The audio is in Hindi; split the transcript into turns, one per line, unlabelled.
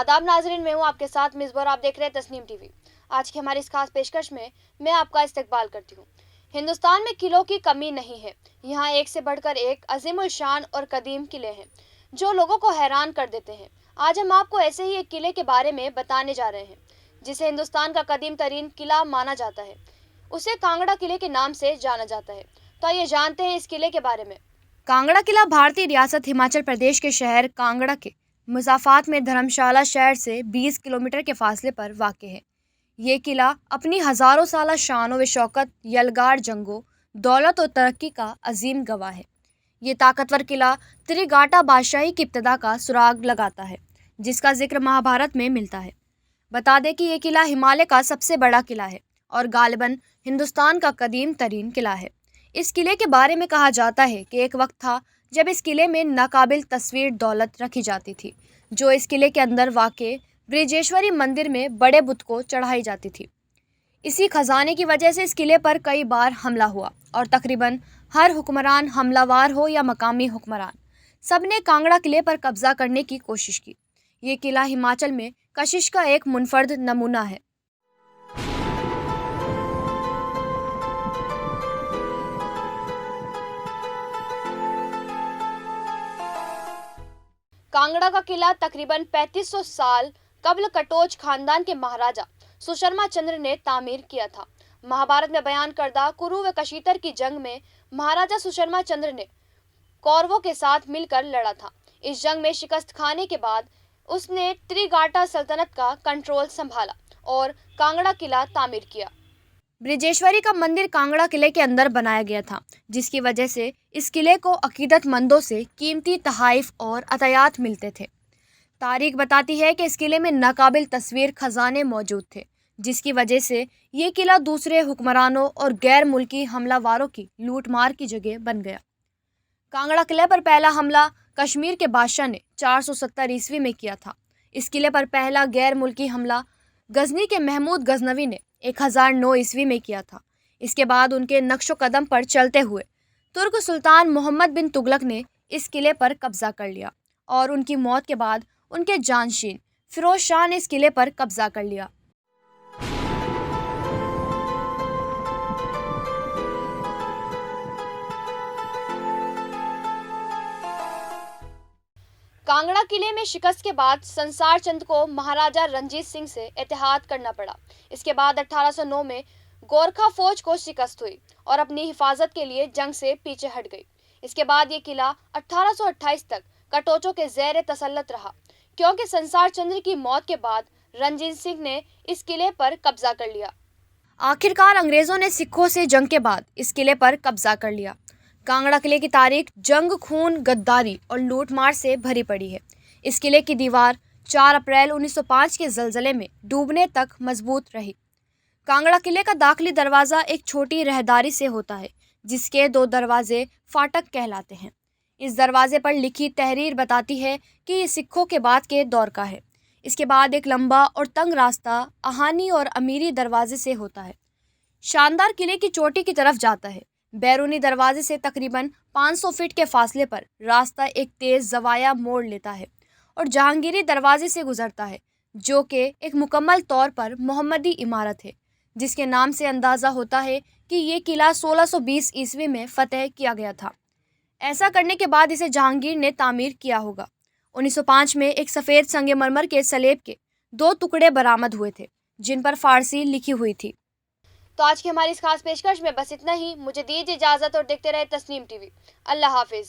आदाब नाजरीन, मैं हूँ आपके साथ मिसबाह, आप देख रहे हैं तस्नीम टीवी। आज की हमारी इस खास पेशकश में मैं आपका इस्तकबाल करती हूँ। हिंदुस्तान में किलों की कमी नहीं है। यहाँ एक से बढ़कर एक अजीमुल शान और कदीम किले हैं जो लोगों को हैरान कर देते हैं। आज हम आपको ऐसे ही एक किले के बारे में बताने जा रहे हैं जिसे हिंदुस्तान का कदीम तरीन किला माना जाता है। उसे कांगड़ा किले के नाम से जाना जाता है। तो आइए जानते हैं इस किले के बारे में। कांगड़ा किला भारतीय रियासत हिमाचल प्रदेश के शहर कांगड़ा के मुसाफात में धर्मशाला शहर से 20 किलोमीटर के फासले पर वाक़ है। ये किला अपनी हज़ारों साल शान व शौकत, यलगार जंगों, दौलत और तरक्की का अजीम गवाह है। ये ताकतवर किला त्रिगाटा बादशाही की इब्तिदा का सुराग लगाता है, जिसका जिक्र महाभारत में मिलता है। बता दें कि ये किला हिमालय का सबसे बड़ा किला है और गालिबन हिंदुस्तान का कदीम तरीन किला है। इस किले के बारे में कहा जाता है कि एक वक्त था जब इस किले में नाकाबिल तस्वीर दौलत रखी जाती थी, जो इस किले के अंदर वाक़े ब्रिजेश्वरी मंदिर में बड़े बुत को चढ़ाई जाती थी। इसी खजाने की वजह से इस किले पर कई बार हमला हुआ और तकरीबन हर हुक्मरान, हमलावर हो या मकामी हुक्मरान, सब ने कांगड़ा किले पर कब्जा करने की कोशिश की। ये किला हिमाचल में कशिश का एक मुनफर्द नमूना है। कांगड़ा का किला तकरीबन 3500 साल कबल कटोच खानदान के महाराजा सुशर्मा चंद्र ने तामीर किया था। महाभारत में बयान करदा कुरु व कशीतर की जंग में महाराजा सुशर्मा चंद्र ने कौरवों के साथ मिलकर लड़ा था। इस जंग में शिकस्त खाने के बाद उसने त्रिगाटा सल्तनत का कंट्रोल संभाला और कांगड़ा किला तामीर किया। ब्रिजेश्वरी का मंदिर कांगड़ा किले के अंदर बनाया गया था, जिसकी वजह से इस किले को अकीदतमंदों से कीमती तहाइफ और अतायात मिलते थे। तारीख बताती है कि इस किले में नाकाबिल तस्वीर खजाने मौजूद थे, जिसकी वजह से ये किला दूसरे हुक्मरानों और गैर मुल्की हमलावारों की लूटमार की जगह बन गया। कांगड़ा किले पर पहला हमला कश्मीर के बादशाह ने 470 ईस्वी में किया था। इस किले पर पहला गैर मुल्की हमला गजनी के महमूद गजनवी ने 1009 ईस्वी में किया था। इसके बाद उनके नक्शो कदम पर चलते हुए तुर्क सुल्तान मोहम्मद बिन तुगलक ने इस किले पर कब्जा कर लिया और उनकी मौत के बाद उनके जानशीन फिरोज शाह ने इस किले पर कब्जा कर लिया। कांगड़ा किले में शिकस्त के बाद संसार चंद को महाराजा रंजीत सिंह से इत्तेहाद करना पड़ा। इसके बाद 1809 में गोरखा फौज को शिकस्त हुई और अपनी हिफाजत के लिए जंग से पीछे हट गई। इसके बाद ये किला 1828 तक कटोचों के ज़ेर तसल्लुत रहा, क्योंकि संसार चंद्र की मौत के बाद रंजीत सिंह ने इस किले पर कब्जा कर लिया। आखिरकार अंग्रेजों ने सिखों से जंग के बाद इस किले पर कब्जा कर लिया। कांगड़ा किले की तारीख जंग, खून, गद्दारी और लूटमार से भरी पड़ी है। इस किले की दीवार 4 अप्रैल 1905 के ज़लज़ले में डूबने तक मजबूत रही। कांगड़ा किले का दाखिली दरवाज़ा एक छोटी रहदारी से होता है, जिसके 2 दरवाजे फाटक कहलाते हैं। इस दरवाजे पर लिखी तहरीर बताती है कि ये सिखों के बाद के दौर का है। इसके बाद एक लंबा और तंग रास्ता आहानी और अमीरी दरवाजे से होता है, शानदार किले की चोटी की तरफ जाता है। बैरूनी दरवाजे से तकरीबन 500 फीट के फासले पर रास्ता एक तेज़ ज़वाया मोड़ लेता है और जहांगीरी दरवाजे से गुजरता है, जो कि एक मुकम्मल तौर पर मोहम्मदी इमारत है, जिसके नाम से अंदाज़ा होता है कि ये किला 1620 ईस्वी में फ़तह किया गया था। ऐसा करने के बाद इसे जहांगीर ने तामीर किया होगा। 1905 में एक सफ़ेद संगमरमर के सलेब के 2 टुकड़े बरामद हुए थे, जिन पर फ़ारसी लिखी हुई थी। तो आज की हमारी इस खास पेशकश में बस इतना ही। मुझे दीजिए इजाज़त और देखते रहे तस्नीम टीवी। अल्लाह हाफिज़।